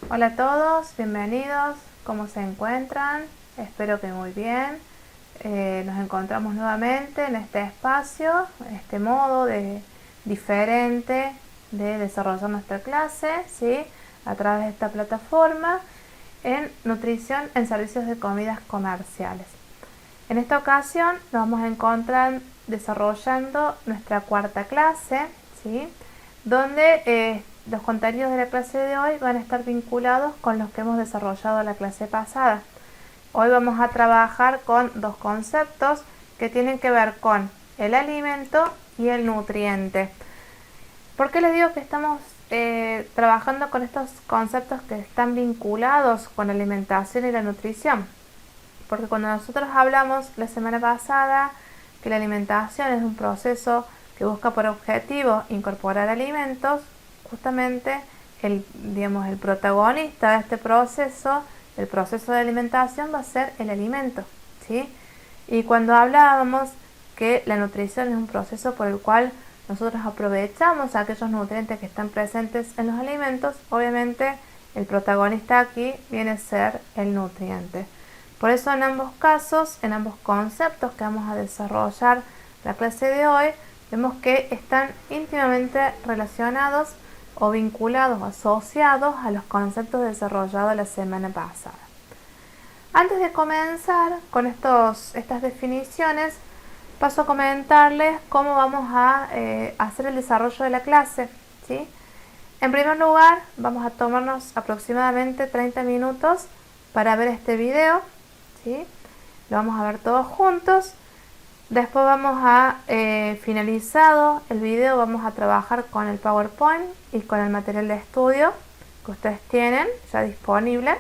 Hola a todos, bienvenidos. ¿Cómo se encuentran? Espero que muy bien. Nos encontramos nuevamente en este espacio, en este modo diferente de desarrollar nuestra clase, ¿sí? A través de esta plataforma en nutrición en servicios de comidas comerciales. En esta ocasión nos vamos a encontrar desarrollando nuestra cuarta clase, ¿sí? Donde los contenidos de la clase de hoy van a estar vinculados con los que hemos desarrollado la clase pasada. Hoy vamos a trabajar con dos conceptos que tienen que ver con el alimento y el nutriente. ¿Por qué les digo que estamos trabajando con estos conceptos que están vinculados con la alimentación y la nutrición? Porque cuando nosotros hablamos la semana pasada que la alimentación es un proceso que busca por objetivo incorporar alimentos, justamente el protagonista de este proceso, el proceso de alimentación, va a ser el alimento, ¿sí? Y cuando hablábamos que la nutrición es un proceso por el cual nosotros aprovechamos aquellos nutrientes que están presentes en los alimentos, obviamente el protagonista aquí viene a ser el nutriente. Por eso en ambos casos, en ambos conceptos que vamos a desarrollar la clase de hoy, vemos que están íntimamente relacionados o vinculados, asociados a los conceptos desarrollados la semana pasada. Antes de comenzar con estas definiciones, paso a comentarles cómo vamos a hacer el desarrollo de la clase, ¿sí? En primer lugar, vamos a tomarnos aproximadamente 30 minutos para ver este video, ¿sí? Lo vamos a ver todos juntos. Después vamos a, finalizado el video, vamos a trabajar con el PowerPoint y con el material de estudio que ustedes tienen ya disponible.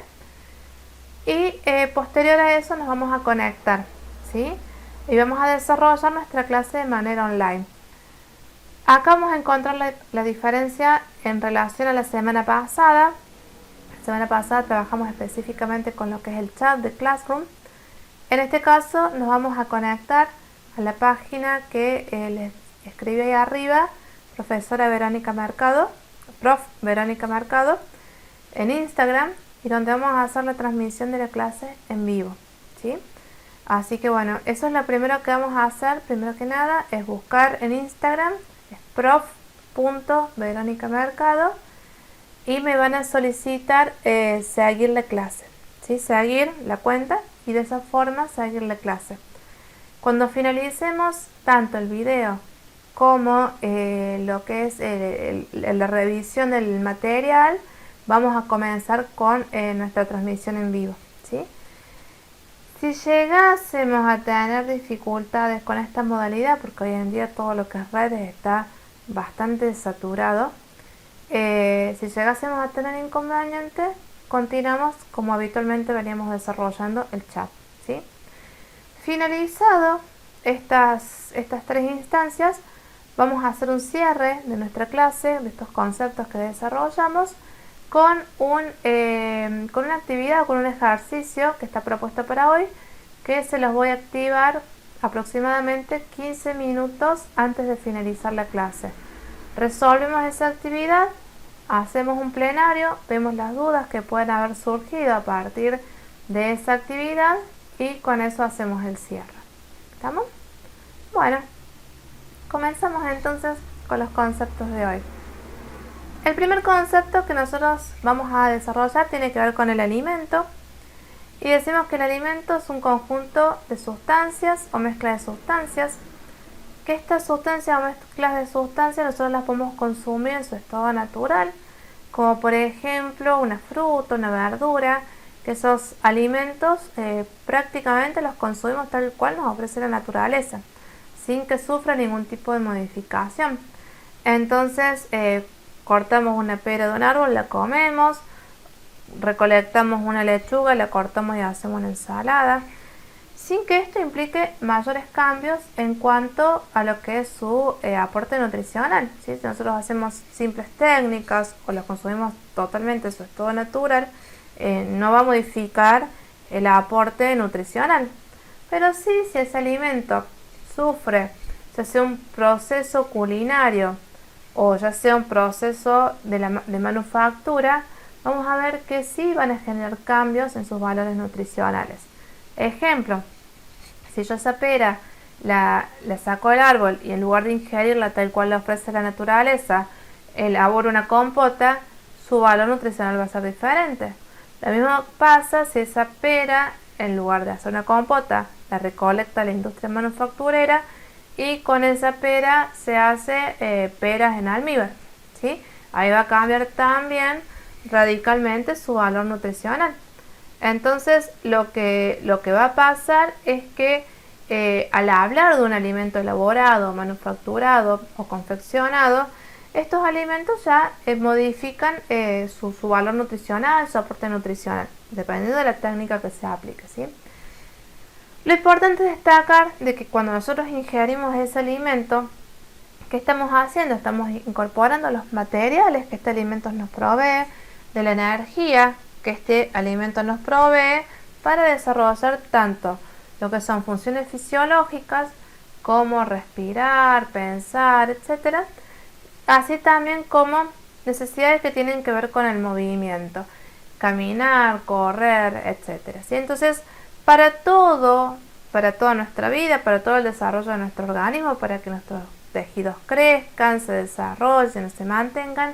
Y posterior a eso nos vamos a conectar, ¿sí? Y vamos a desarrollar nuestra clase de manera online. Acá vamos a encontrar la diferencia en relación a la semana pasada. La semana pasada trabajamos específicamente con lo que es el chat de Classroom. En este caso nos vamos a conectar a la página que les escribe ahí arriba, profesora Verónica Mercado, prof. Verónica Mercado, en Instagram, y donde vamos a hacer la transmisión de la clase en vivo, ¿sí? Así que bueno, eso es lo primero que vamos a hacer. Primero que nada es buscar en Instagram, es prof.veronicamercado, y me van a solicitar seguir la clase, ¿sí? Seguir la cuenta y de esa forma seguir la clase. Cuando finalicemos tanto el video como lo que es la revisión del material, vamos a comenzar con nuestra transmisión en vivo, ¿sí? Si llegásemos a tener dificultades con esta modalidad, porque hoy en día todo lo que es redes está bastante saturado, si llegásemos a tener inconveniente, continuamos como habitualmente veníamos desarrollando el chat, ¿sí? Finalizado estas tres instancias, vamos a hacer un cierre de nuestra clase, de estos conceptos que desarrollamos, con una actividad, con un ejercicio que está propuesto para hoy, que se los voy a activar aproximadamente 15 minutos antes de finalizar la clase. Resolvemos esa actividad, hacemos un plenario, vemos las dudas que pueden haber surgido a partir de esa actividad y con eso hacemos el cierre. ¿Estamos? Bueno, comenzamos entonces con los conceptos de hoy. El primer concepto que nosotros vamos a desarrollar tiene que ver con el alimento, y decimos que el alimento es un conjunto de sustancias o mezcla de sustancias, que estas sustancias o mezclas de sustancias nosotros las podemos consumir en su estado natural, como por ejemplo una fruta, una verdura, que esos alimentos prácticamente los consumimos tal cual nos ofrece la naturaleza, sin que sufra ningún tipo de modificación. Entonces, cortamos una pera de un árbol, la comemos, recolectamos una lechuga, la cortamos y hacemos una ensalada, sin que esto implique mayores cambios en cuanto a lo que es su aporte nutricional, ¿sí? Si nosotros hacemos simples técnicas o las consumimos totalmente en su estado natural, no va a modificar el aporte nutricional. Pero sí, si ese alimento sufre, ya sea un proceso culinario o ya sea un proceso de manufactura, vamos a ver que sí van a generar cambios en sus valores nutricionales. Ejemplo, si yo esa pera la saco del árbol y en lugar de ingerirla tal cual la ofrece la naturaleza, elaboro una compota, su valor nutricional va a ser diferente. Lo mismo pasa si esa pera, en lugar de hacer una compota, la recolecta la industria manufacturera y con esa pera se hace peras en almíbar, ¿sí? Ahí va a cambiar también radicalmente su valor nutricional. Entonces lo que va a pasar es que al hablar de un alimento elaborado, manufacturado o confeccionado, estos alimentos ya modifican su valor nutricional, su aporte nutricional, dependiendo de la técnica que se aplique, ¿sí? Lo importante es destacar de que cuando nosotros ingerimos ese alimento, ¿qué estamos haciendo? Estamos incorporando los materiales que este alimento nos provee, de la energía que este alimento nos provee para desarrollar tanto lo que son funciones fisiológicas como respirar, pensar, etc. Así también como necesidades que tienen que ver con el movimiento, caminar, correr, etc. ¿Sí? Entonces, para toda nuestra vida, para todo el desarrollo de nuestro organismo, para que nuestros tejidos crezcan, se desarrollen, se mantengan,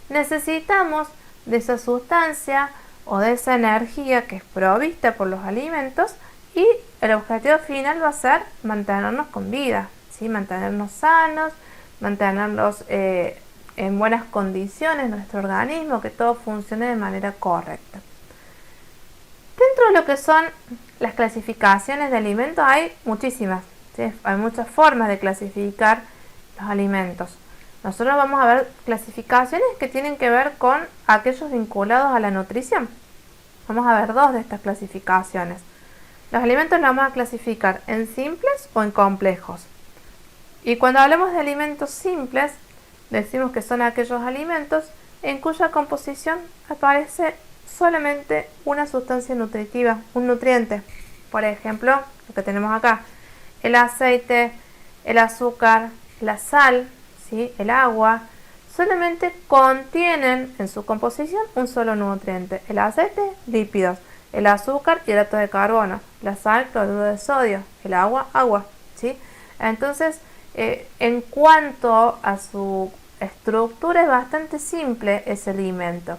necesitamos de esa sustancia o de esa energía que es provista por los alimentos, y el objetivo final va a ser mantenernos con vida, ¿sí? Mantenernos sanos, mantenernos en buenas condiciones nuestro organismo, que todo funcione de manera correcta. Dentro de lo que son las clasificaciones de alimentos hay muchísimas, ¿sí? Hay muchas formas de clasificar los alimentos. Nosotros vamos a ver clasificaciones que tienen que ver con aquellos vinculados a la nutrición. Vamos a ver dos de estas clasificaciones. Los alimentos los vamos a clasificar en simples o en complejos. Y cuando hablamos de alimentos simples, decimos que son aquellos alimentos en cuya composición aparece solamente una sustancia nutritiva, un nutriente. Por ejemplo, lo que tenemos acá, el aceite, el azúcar, la sal, ¿sí? El agua, solamente contienen en su composición un solo nutriente. El aceite, lípidos, el azúcar, hidratos de carbono, la sal, cloruro de sodio, el agua, agua, ¿sí? Entonces, en cuanto a su estructura, es bastante simple ese alimento.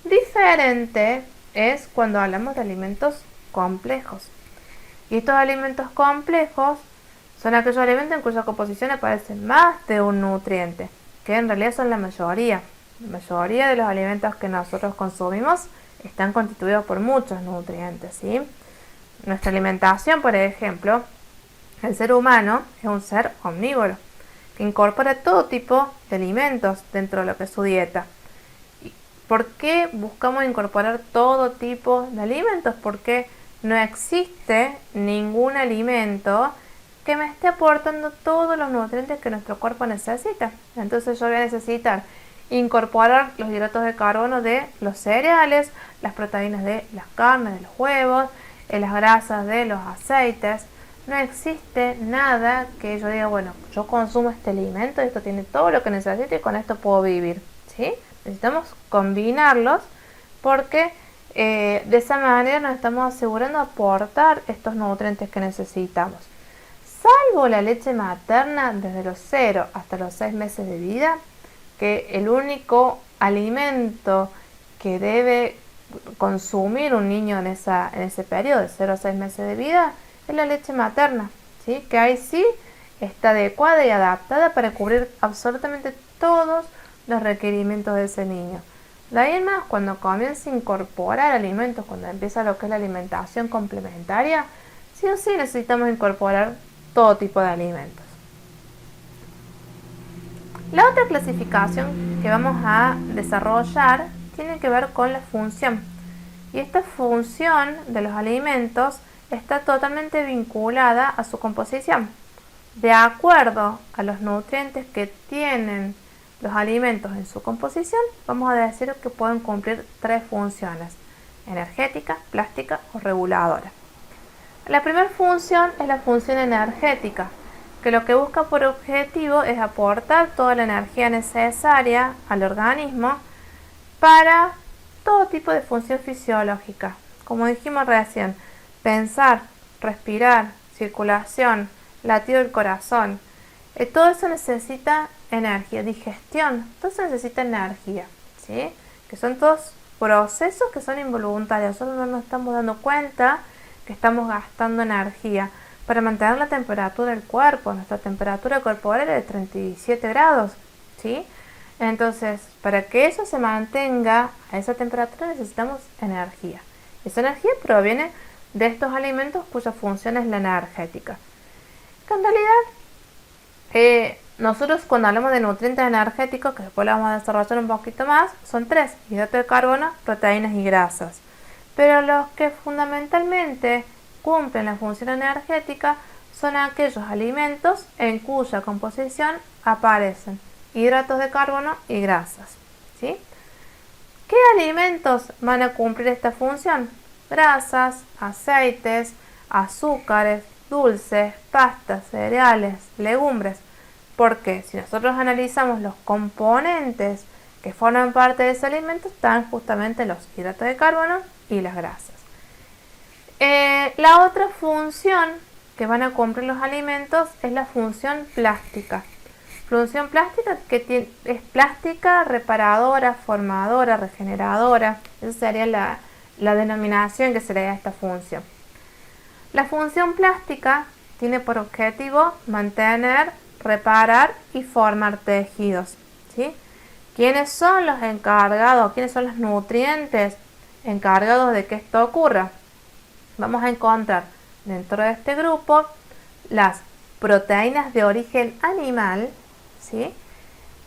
Diferente es cuando hablamos de alimentos complejos. Y estos alimentos complejos son aquellos alimentos en cuya composición aparece más de un nutriente, que en realidad son la mayoría. La mayoría de los alimentos que nosotros consumimos están constituidos por muchos nutrientes, ¿sí? Nuestra alimentación, por ejemplo, el ser humano es un ser omnívoro, que incorpora todo tipo de alimentos dentro de lo que es su dieta. ¿Por qué buscamos incorporar todo tipo de alimentos? Porque no existe ningún alimento que me esté aportando todos los nutrientes que nuestro cuerpo necesita. Entonces yo voy a necesitar incorporar los hidratos de carbono de los cereales, las proteínas de las carnes, de los huevos, las grasas de los aceites. No existe nada que yo diga, bueno, yo consumo este alimento, esto tiene todo lo que necesito y con esto puedo vivir, ¿sí? Necesitamos combinarlos porque de esa manera nos estamos asegurando aportar estos nutrientes que necesitamos. Salvo la leche materna desde los 0 hasta los 6 meses de vida, que el único alimento que debe consumir un niño en ese periodo de 0 a 6 meses de vida es la leche materna, ¿sí? Que ahí sí está adecuada y adaptada para cubrir absolutamente todos los requerimientos de ese niño. De ahí en más, cuando comienza a incorporar alimentos, cuando empieza lo que es la alimentación complementaria, sí o sí necesitamos incorporar todo tipo de alimentos. La otra clasificación que vamos a desarrollar tiene que ver con la función. Y esta función de los alimentos está totalmente vinculada a su composición. De acuerdo a los nutrientes que tienen los alimentos en su composición, vamos a decir que pueden cumplir 3 funciones: energética, plástica o reguladora. La primera función es la función energética, que lo que busca por objetivo es aportar toda la energía necesaria al organismo para todo tipo de función fisiológica. Como dijimos recién, pensar, respirar, circulación, latido del corazón. Todo eso necesita energía, digestión, todo eso necesita energía, ¿sí? Que son todos procesos que son involuntarios. Nosotros no nos estamos dando cuenta que estamos gastando energía para mantener la temperatura del cuerpo. Nuestra temperatura corporal es de 37 grados, ¿sí? Entonces, para que eso se mantenga a esa temperatura necesitamos energía. Esa energía proviene de estos alimentos cuya función es la energética. Que en realidad, nosotros cuando hablamos de nutrientes energéticos, que después lo vamos a desarrollar un poquito más, son 3: hidrato de carbono, proteínas y grasas. Pero los que fundamentalmente cumplen la función energética son aquellos alimentos en cuya composición aparecen hidratos de carbono y grasas, ¿sí? ¿Qué alimentos van a cumplir esta función? Grasas, aceites, azúcares, dulces, pastas, cereales, legumbres. Porque si nosotros analizamos los componentes que forman parte de ese alimento, están justamente los hidratos de carbono y las grasas. La otra función que van a cumplir los alimentos es la función plástica. Función plástica que es plástica, reparadora, formadora, regeneradora. Esa sería la denominación que se le da a esta función. La función plástica tiene por objetivo mantener, reparar y formar tejidos, ¿sí? ¿Quiénes son los encargados? ¿Quiénes son los nutrientes encargados de que esto ocurra? Vamos a encontrar dentro de este grupo las proteínas de origen animal, ¿sí?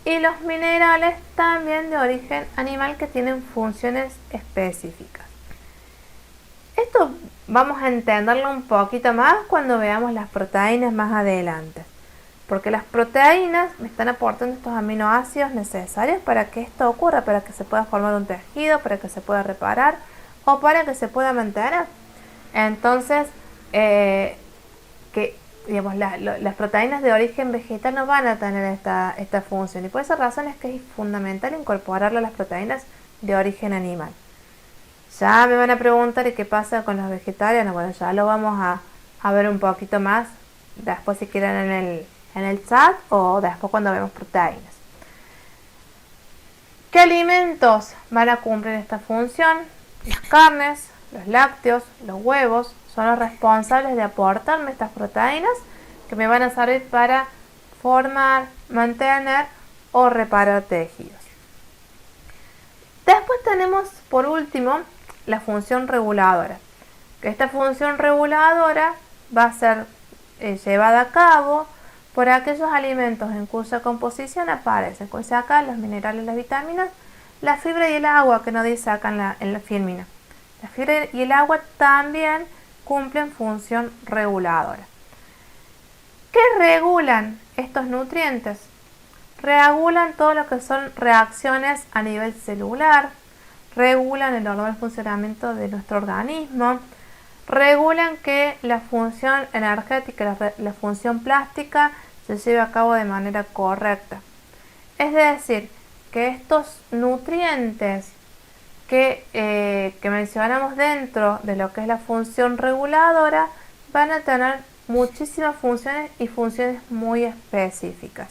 Y los minerales también de origen animal que tienen funciones específicas. Esto vamos a entenderlo un poquito más cuando veamos las proteínas más adelante, porque las proteínas me están aportando estos aminoácidos necesarios para que esto ocurra, para que se pueda formar un tejido, para que se pueda reparar o para que se pueda mantener. Entonces, las proteínas de origen vegetal no van a tener esta función, y por esa razón es que es fundamental incorporarlo a las proteínas de origen animal. Ya me van a preguntar, ¿y qué pasa con los vegetarianos? Bueno, ya lo vamos a ver un poquito más después, si quieren, en el chat, o después cuando vemos proteínas. ¿Qué alimentos van a cumplir esta función? Las carnes, los lácteos, los huevos son los responsables de aportarme estas proteínas que me van a servir para formar, mantener o reparar tejidos. Después tenemos, por último, la función reguladora. Que esta función reguladora va a ser llevada a cabo por aquellos alimentos en cuya composición aparecen, como dice acá, los minerales, las vitaminas, la fibra y el agua, que no dice acá en la fílmina. La fibra y el agua también cumplen función reguladora. ¿Qué regulan estos nutrientes? Regulan todo lo que son reacciones a nivel celular, regulan el normal funcionamiento de nuestro organismo, regulan que la función energética, la función plástica se lleve a cabo de manera correcta. Es decir, que estos nutrientes que mencionamos dentro de lo que es la función reguladora van a tener muchísimas funciones y funciones muy específicas.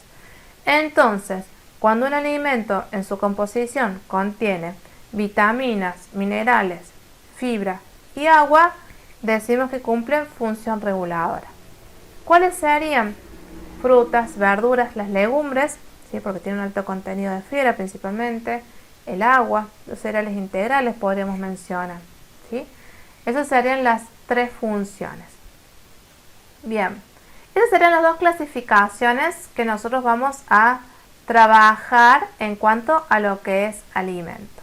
Entonces, cuando un alimento en su composición contiene vitaminas, minerales, fibra y agua, decimos que cumplen función reguladora. ¿Cuáles serían? Frutas, verduras, las legumbres, ¿sí? Porque tienen un alto contenido de fibra principalmente, el agua, los cereales integrales podríamos mencionar, ¿sí? Esas serían las 3 funciones. Bien, esas serían las 2 clasificaciones que nosotros vamos a trabajar en cuanto a lo que es alimento.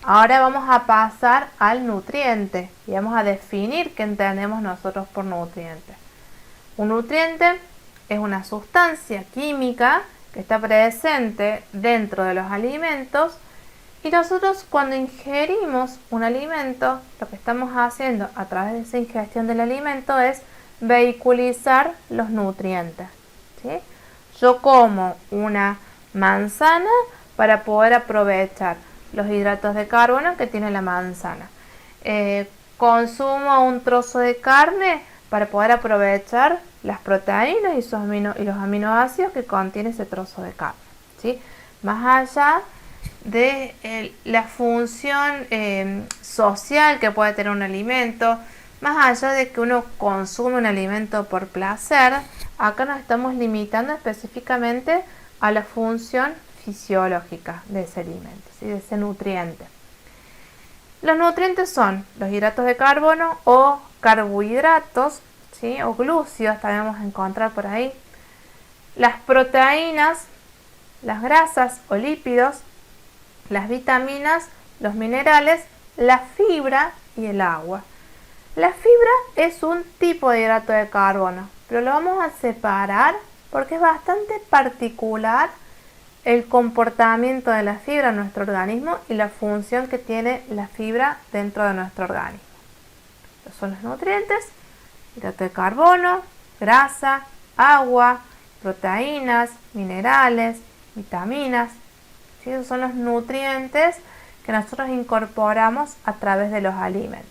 Ahora vamos a pasar al nutriente y vamos a definir qué entendemos nosotros por nutriente. Un nutriente es una sustancia química que está presente dentro de los alimentos, y nosotros cuando ingerimos un alimento, lo que estamos haciendo a través de esa ingestión del alimento es vehiculizar los nutrientes, ¿sí? Yo como una manzana para poder aprovechar los hidratos de carbono que tiene la manzana. Consumo un trozo de carne para poder aprovechar las proteínas y los aminoácidos que contiene ese trozo de carne, ¿sí? Más allá de la función social que puede tener un alimento, más allá de que uno consume un alimento por placer, acá nos estamos limitando específicamente a la función fisiológica de ese alimento, ¿sí? De ese nutriente. Los nutrientes son los hidratos de carbono o carbohidratos, ¿sí? O glúcidos, también vamos a encontrar por ahí. Las proteínas, las grasas o lípidos, las vitaminas, los minerales, la fibra y el agua. La fibra es un tipo de hidrato de carbono, pero lo vamos a separar porque es bastante particular el comportamiento de la fibra en nuestro organismo y la función que tiene la fibra dentro de nuestro organismo. Estos son los nutrientes: hidrato de carbono, grasa, agua, proteínas, minerales, vitaminas. ¿Sí? Esos son los nutrientes que nosotros incorporamos a través de los alimentos.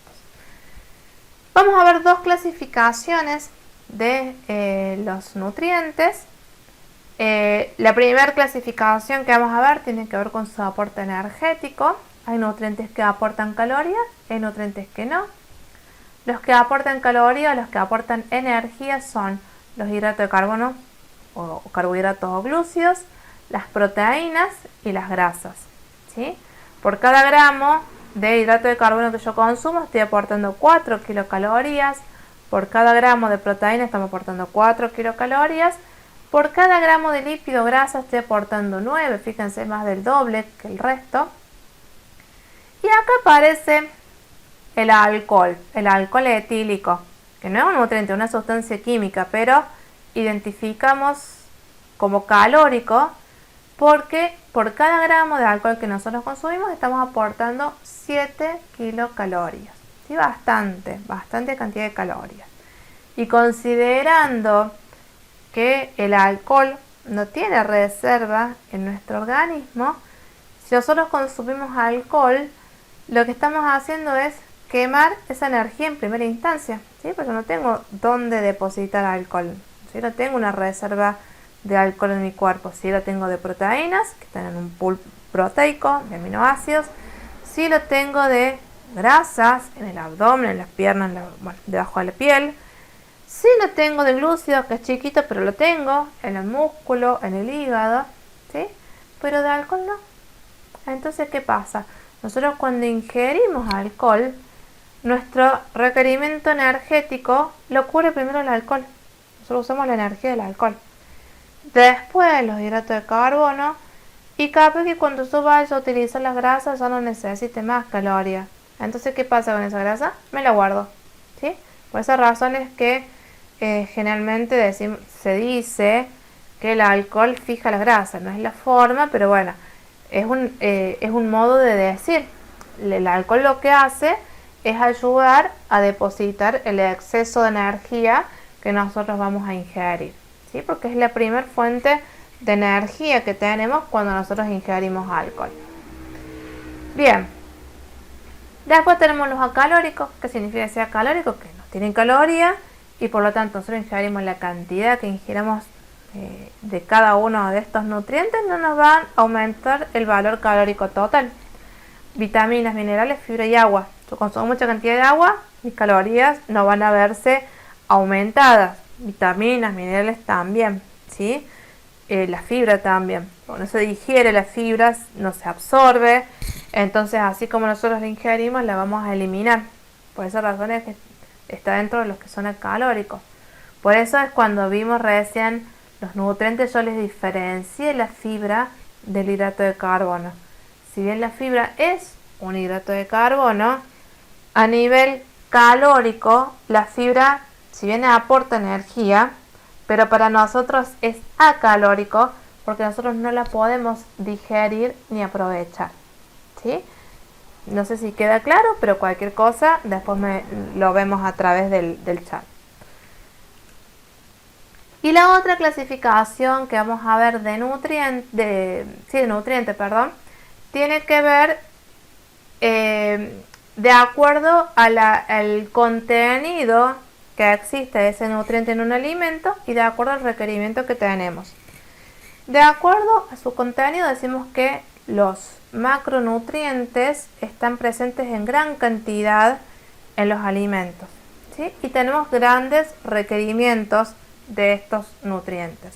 Vamos a ver dos clasificaciones de los nutrientes. La primera clasificación que vamos a ver tiene que ver con su aporte energético. Hay nutrientes que aportan calorías, hay nutrientes que no. Los que aportan calorías, los que aportan energía son los hidratos de carbono o carbohidratos o glúcidos, las proteínas y las grasas, ¿sí? Por cada gramo de hidrato de carbono que yo consumo estoy aportando 4 kilocalorías. Por cada gramo de proteína estamos aportando 4 kilocalorías. Por cada gramo de lípido o grasa estoy aportando 9, fíjense, más del doble que el resto. Y acá aparece el alcohol etílico, que no es un nutriente, es una sustancia química, pero identificamos como calórico porque por cada gramo de alcohol que nosotros consumimos estamos aportando 7 kilocalorías. ¿Sí? Bastante cantidad de calorías. Y considerando que el alcohol no tiene reserva en nuestro organismo, si nosotros consumimos alcohol, lo que estamos haciendo es quemar esa energía en primera instancia, ¿sí? Porque no tengo dónde depositar alcohol, ¿sí? No tengo una reserva de alcohol en mi cuerpo, sí lo tengo de proteínas, que están en un pool proteico, de aminoácidos, sí lo tengo de grasas, en el abdomen, en las piernas, debajo de la piel. Sí lo tengo de glúcidos, que es chiquito, pero lo tengo en el músculo, en el hígado, ¿sí? Pero de alcohol no. Entonces, ¿qué pasa? Nosotros cuando ingerimos alcohol, nuestro requerimiento energético lo cubre primero el alcohol. Nosotros usamos la energía del alcohol. Después los hidratos de carbono, y capaz que cuando tú vayas a utilizar las grasas ya no necesite más calorías. Entonces, ¿qué pasa con esa grasa? Me la guardo, ¿sí? Por esa razón es que generalmente se dice que el alcohol fija la grasa. No es la forma, pero bueno, es un modo de decir. El alcohol lo que hace es ayudar a depositar el exceso de energía que nosotros vamos a ingerir, ¿sí? Porque es la primera fuente de energía que tenemos cuando nosotros ingerimos alcohol. Bien, después tenemos los acalóricos. ¿Qué significa ser acalórico? Que no tienen calorías y por lo tanto nosotros ingerimos la cantidad que ingiramos de cada uno de estos nutrientes, no nos van a aumentar el valor calórico total. Vitaminas, minerales, fibra y agua. Yo consumo mucha cantidad de agua, mis calorías no van a verse aumentadas. Vitaminas, minerales también, ¿sí? La fibra también. Cuando se digiere las fibras, no se absorbe. Entonces, así como nosotros la ingerimos, la vamos a eliminar. Por esa razón es que está dentro de los que son calóricos. Por eso es cuando vimos recién los nutrientes, yo les diferencié la fibra del hidrato de carbono. Si bien la fibra es un hidrato de carbono, a nivel calórico, la fibra, si bien aporta energía, pero para nosotros es acalórico porque nosotros no la podemos digerir ni aprovechar, ¿sí? No sé si queda claro, pero cualquier cosa después lo vemos a través del chat. Y la otra clasificación que vamos a ver de nutriente, tiene que ver de acuerdo al contenido que existe de ese nutriente en un alimento y de acuerdo al requerimiento que tenemos. De acuerdo a su contenido decimos que los macronutrientes están presentes en gran cantidad en los alimentos, ¿sí? Y tenemos grandes requerimientos de estos nutrientes.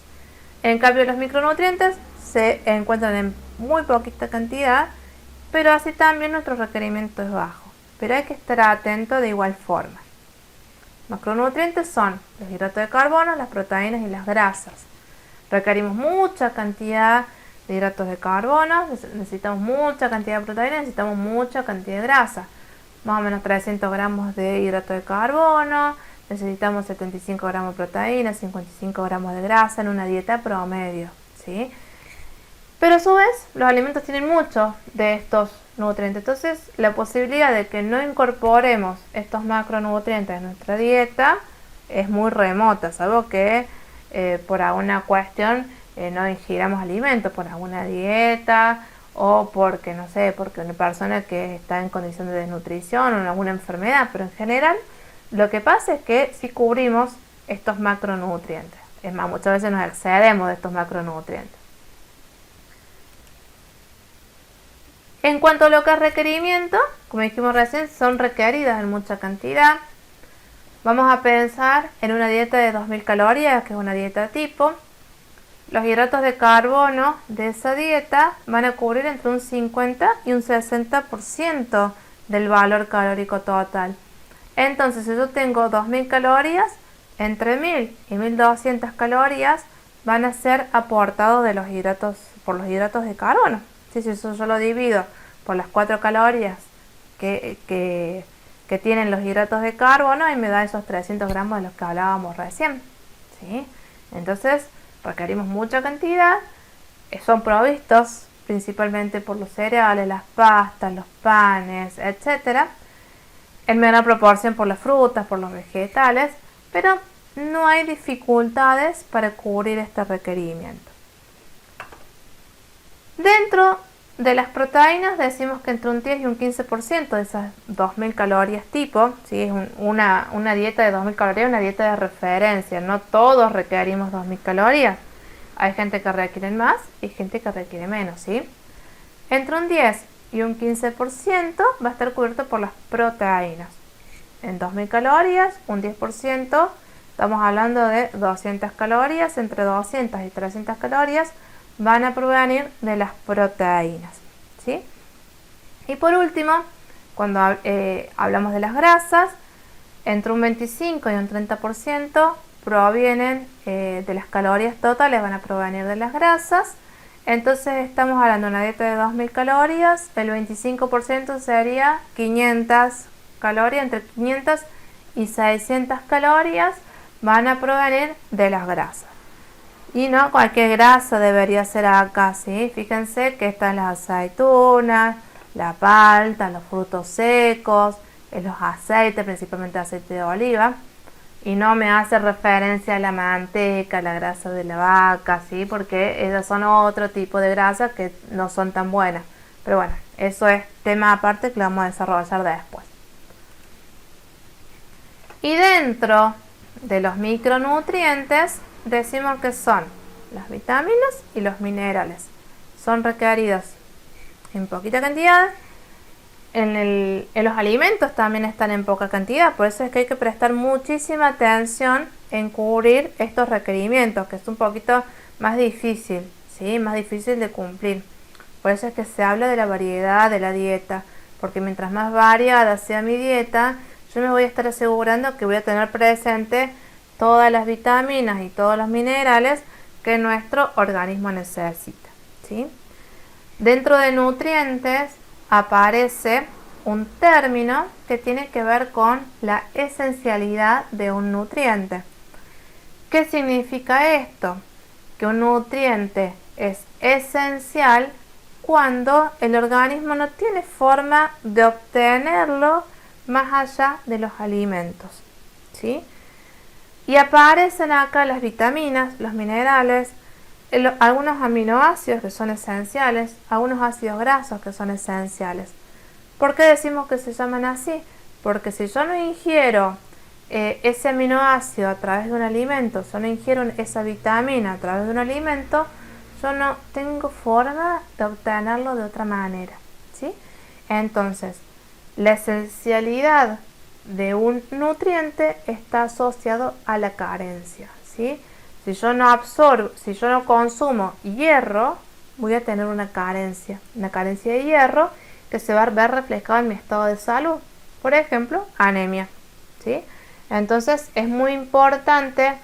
En cambio, los micronutrientes se encuentran en muy poquita cantidad, pero así también nuestro requerimiento es bajo. Pero hay que estar atento de igual forma. Macronutrientes son los hidratos de carbono, las proteínas y las grasas. Requerimos mucha cantidad de hidratos de carbono, necesitamos mucha cantidad de proteínas, necesitamos mucha cantidad de grasa. Más o menos 300 gramos de hidrato de carbono, necesitamos 75 gramos de proteína, 55 gramos de grasa en una dieta promedio, ¿sí? Pero a su vez, los alimentos tienen muchos de estos nutrientes. Entonces, la posibilidad de que no incorporemos estos macronutrientes en nuestra dieta es muy remota, salvo que por alguna cuestión no ingiramos alimentos, por alguna dieta o porque, no sé, porque una persona que está en condición de desnutrición o en alguna enfermedad, pero en general lo que pasa es que si cubrimos estos macronutrientes. Es más, muchas veces nos excedemos de estos macronutrientes. En cuanto a lo que es requerimiento, como dijimos recién, son requeridas en mucha cantidad. Vamos a pensar en una dieta de 2000 calorías, que es una dieta tipo. Los hidratos de carbono de esa dieta van a cubrir entre un 50 y un 60% del valor calórico total. Entonces, si yo tengo 2000 calorías, entre 1000 y 1200 calorías van a ser aportados por los hidratos de carbono. Si eso yo lo divido por las 4 calorías que tienen los hidratos de carbono y me da esos 300 gramos de los que hablábamos recién, ¿sí? Entonces requerimos mucha cantidad, son provistos principalmente por los cereales, las pastas, los panes, etc. En menor proporción por las frutas, por los vegetales, pero no hay dificultades para cubrir este requerimiento. Dentro de las proteínas decimos que entre un 10 y un 15% de esas 2000 calorías tipo, ¿sí? Es una dieta de 2000 calorías, una dieta de referencia, no todos requerimos 2000 calorías. Hay gente que requiere más y gente que requiere menos, ¿sí? Entre un 10 y un 15% va a estar cubierto por las proteínas. En 2000 calorías, un 10%, estamos hablando de 200 calorías, entre 200 y 300 calorías van a provenir de las proteínas, ¿sí? Y por último, cuando hablamos de las grasas, entre un 25 y un 30% provienen de las calorías totales, van a provenir de las grasas. Entonces estamos hablando de una dieta de 2000 calorías, el 25% sería 500 calorías, entre 500 y 600 calorías van a provenir de las grasas. Y no cualquier grasa debería ser acá, ¿sí? Fíjense que están las aceitunas, la palta, los frutos secos, los aceites, principalmente aceite de oliva. Y no me hace referencia a la manteca, la grasa de la vaca, ¿sí? Porque esas son otro tipo de grasas que no son tan buenas. Pero bueno, eso es tema aparte que lo vamos a desarrollar después. Y dentro de los micronutrientes decimos que son las vitaminas y los minerales. Son requeridos en poquita cantidad. En los alimentos también están en poca cantidad, por eso es que hay que prestar muchísima atención en cubrir estos requerimientos, que es un poquito más difícil, ¿sí? Más difícil de cumplir. Por eso es que se habla de la variedad de la dieta, porque mientras más variada sea mi dieta, yo me voy a estar asegurando que voy a tener presente todas las vitaminas y todos los minerales que nuestro organismo necesita, ¿sí? Dentro de nutrientes aparece un término que tiene que ver con la esencialidad de un nutriente. ¿Qué significa esto? Que un nutriente es esencial cuando el organismo no tiene forma de obtenerlo más allá de los alimentos, ¿sí? Y aparecen acá las vitaminas, los minerales, algunos aminoácidos que son esenciales, algunos ácidos grasos que son esenciales. ¿Por qué decimos que se llaman así? Porque si yo no ingiero ese aminoácido a través de un alimento, yo no ingiero esa vitamina a través de un alimento, yo no tengo forma de obtenerlo de otra manera, ¿sí? Entonces, la esencialidad de un nutriente está asociado a la carencia, ¿sí? Si yo no absorbo, si yo no consumo hierro, voy a tener una carencia de hierro que se va a ver reflejado en mi estado de salud. Por ejemplo, anemia, ¿sí? Entonces es muy importante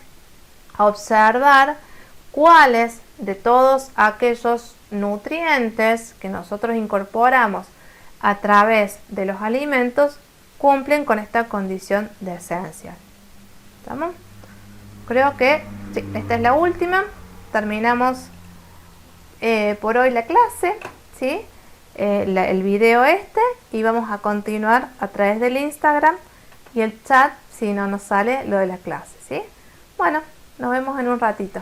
observar cuáles de todos aquellos nutrientes que nosotros incorporamos a través de los alimentos cumplen con esta condición de esencial. ¿Estamos? Creo que sí, esta es la última. Terminamos por hoy la clase, ¿sí? El video y vamos a continuar a través del Instagram y el chat si no nos sale lo de la clase, ¿sí? Bueno, nos vemos en un ratito.